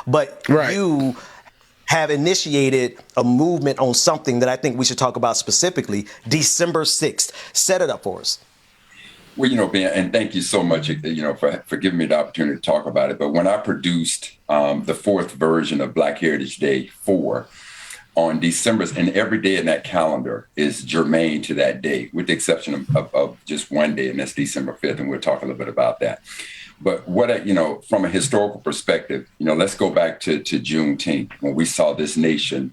But you have initiated a movement on something that I think we should talk about specifically, December 6th. Set it up for us. Well, Ben, and thank you so much, for giving me the opportunity to talk about it. But when I produced the fourth version of Black Heritage Day 4 on December, and every day in that calendar is germane to that day, with the exception of just one day, and that's December 5th, and we'll talk a little bit about that. But from a historical perspective, let's go back to Juneteenth, when we saw this nation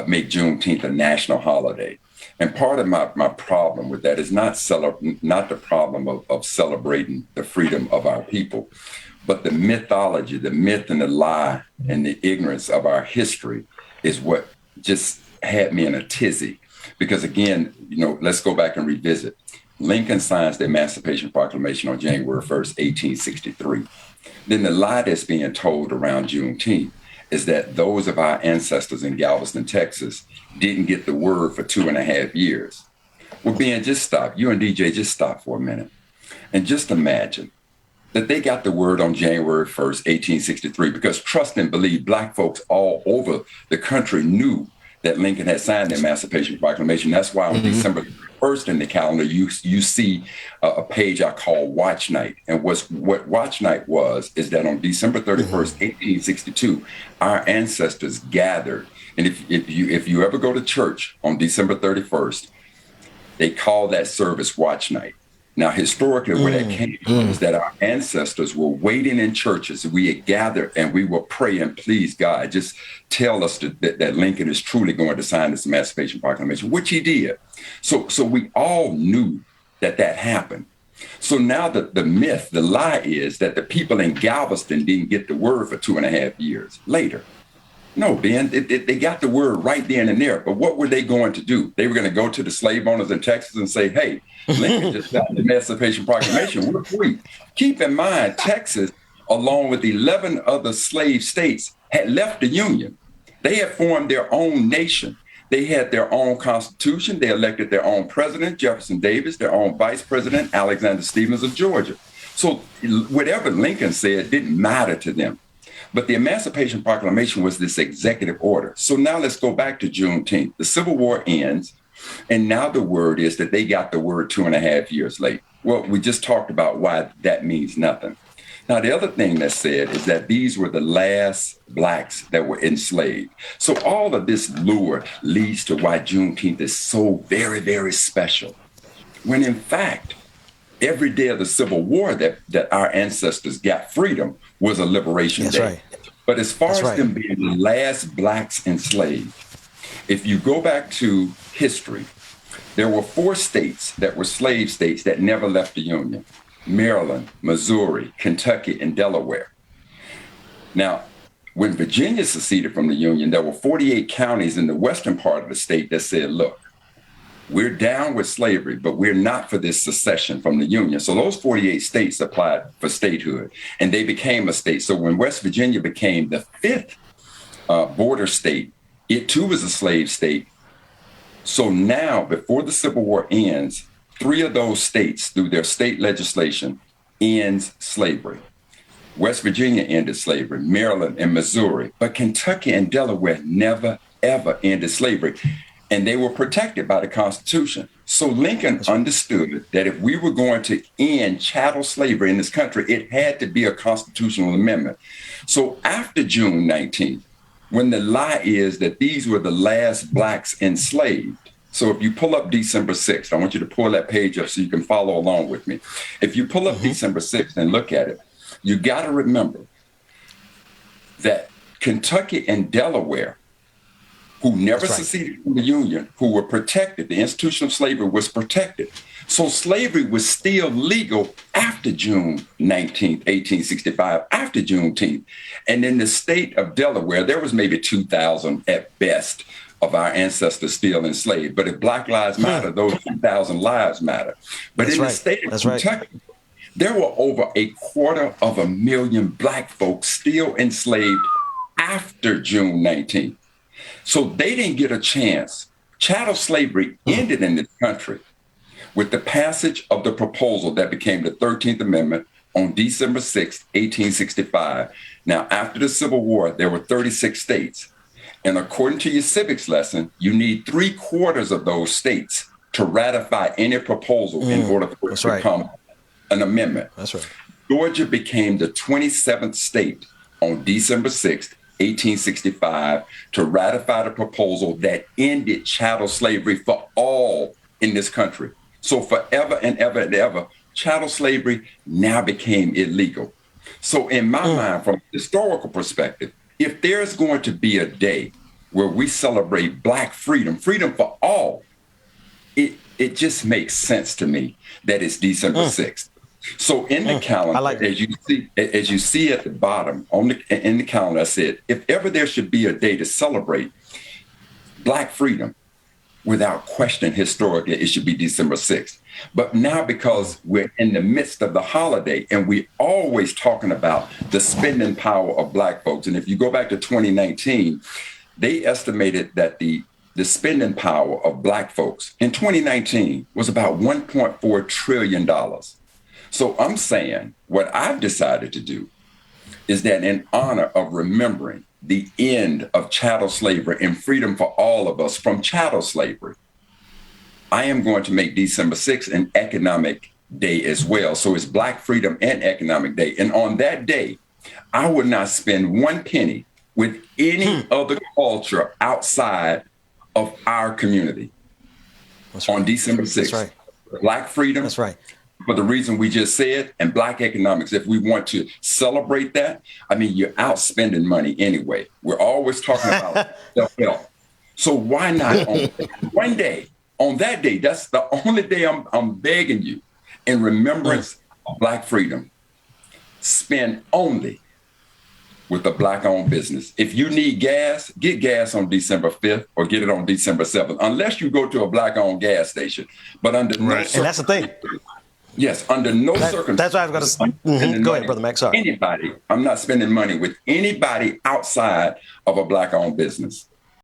make Juneteenth a national holiday. And part of my problem with that is not the problem of celebrating the freedom of our people, but the mythology, the myth and the lie and the ignorance of our history is what just had me in a tizzy. Because again, let's go back and revisit. Lincoln signs the Emancipation Proclamation on January 1st, 1863. Then the lie that's being told around Juneteenth is that those of our ancestors in Galveston, Texas, didn't get the word for 2.5 years. Well, Ben, just stop. You and DJ, just stop for a minute. And just imagine that they got the word on January 1st, 1863, because trust and believe, Black folks all over the country knew that Lincoln had signed the Emancipation Proclamation. That's why on December 1st in the calendar, you see a page I call Watch Night. And what Watch Night is that on December 31st, 1862, our ancestors gathered. And if you ever go to church on December 31st, they call that service Watch Night. Now, historically, where that came from is that our ancestors were waiting in churches. We had gathered and we were praying, please, God, just tell us that Lincoln is truly going to sign this Emancipation Proclamation, which he did. So we all knew that happened. So now the myth, the lie is that the people in Galveston didn't get the word for 2.5 years later. No, Ben, they got the word right then and there. But what were they going to do? They were going to go to the slave owners in Texas and say, hey, Lincoln just got the Emancipation Proclamation. We're free. Keep in mind, Texas, along with 11 other slave states, had left the Union. They had formed their own nation. They had their own constitution. They elected their own president, Jefferson Davis, their own vice president, Alexander Stephens of Georgia. So whatever Lincoln said didn't matter to them. But the Emancipation Proclamation was this executive order. So now let's go back to Juneteenth. The Civil War ends, and now the word is that they got the word 2.5 years late. Well, we just talked about why that means nothing. Now, the other thing that's said is that these were the last Blacks that were enslaved. So all of this lure leads to why Juneteenth is so very, very special. When in fact, every day of the Civil War that our ancestors got freedom was a liberation day. Right. But as far as them being the last Blacks enslaved, if you go back to history, there were 4 states that were slave states that never left the Union: Maryland, Missouri, Kentucky, and Delaware. Now, when Virginia seceded from the Union, there were 48 counties in the western part of the state that said, look, we're down with slavery, but we're not for this secession from the Union. So those 48 states applied for statehood, and they became a state. So when West Virginia became the 5th border state, it too was a slave state. So now, before the Civil War ends, 3 of those states, through their state legislation, ends slavery. West Virginia ended slavery, Maryland and Missouri, but Kentucky and Delaware never, ever ended slavery. And they were protected by the Constitution. So Lincoln understood that if we were going to end chattel slavery in this country, it had to be a constitutional amendment. So after June 19th, when the lie is that these were the last Blacks enslaved, so if you pull up December 6th, I want you to pull that page up so you can follow along with me. If you pull up December 6th and look at it, you got to remember that Kentucky and Delaware, who never seceded from the Union, who were protected, the institution of slavery was protected. So slavery was still legal after June 19th, 1865, after Juneteenth. And in the state of Delaware, there was maybe 2,000 at best of our ancestors still enslaved. But if Black Lives Matter, those 2,000 lives matter. But in the state of Kentucky, there were over 250,000 Black folks still enslaved after June 19th. So they didn't get a chance. Chattel slavery ended in this country with the passage of the proposal that became the 13th Amendment on December 6th, 1865. Now, after the Civil War, there were 36 states. And according to your civics lesson, you need 3/4 of those states to ratify any proposal in order for it to become an amendment. That's right. Georgia became the 27th state on December 6th, 1865, to ratify the proposal that ended chattel slavery for all in this country. So forever and ever and ever, chattel slavery now became illegal. So in my mind, from a historical perspective, if there's going to be a day where we celebrate Black freedom, freedom for all, it just makes sense to me that it's December 6th. So in the calendar, as you see at the bottom in the calendar, I said, if ever there should be a day to celebrate Black freedom, without question, historically, it should be December 6th. But now, because we're in the midst of the holiday and we're always talking about the spending power of Black folks, and if you go back to 2019, they estimated that the spending power of Black folks in 2019 was about $1.4 trillion. So I'm saying what I've decided to do is that in honor of remembering the end of chattel slavery and freedom for all of us from chattel slavery, I am going to make December 6th an economic day as well. So it's Black freedom and economic day. And on that day, I would not spend one penny with any other culture outside of our community. That's right. On December 6th. That's right. Black freedom. That's right. For the reason we just said, and Black economics. If we want to celebrate that, I mean, you're outspending money anyway. We're always talking about self-help. So why not on one day, on that day, that's the only day I'm begging you, in remembrance of Black freedom, spend only with a Black-owned business. If you need gas, get gas on December 5th or get it on December 7th, unless you go to a Black-owned gas station. But under no and that's the thing. Yes, under no circumstances. That's what I was going to say. Go ahead, Brother Mack. Sorry. Anybody, I'm not spending money with anybody outside of a Black-owned business.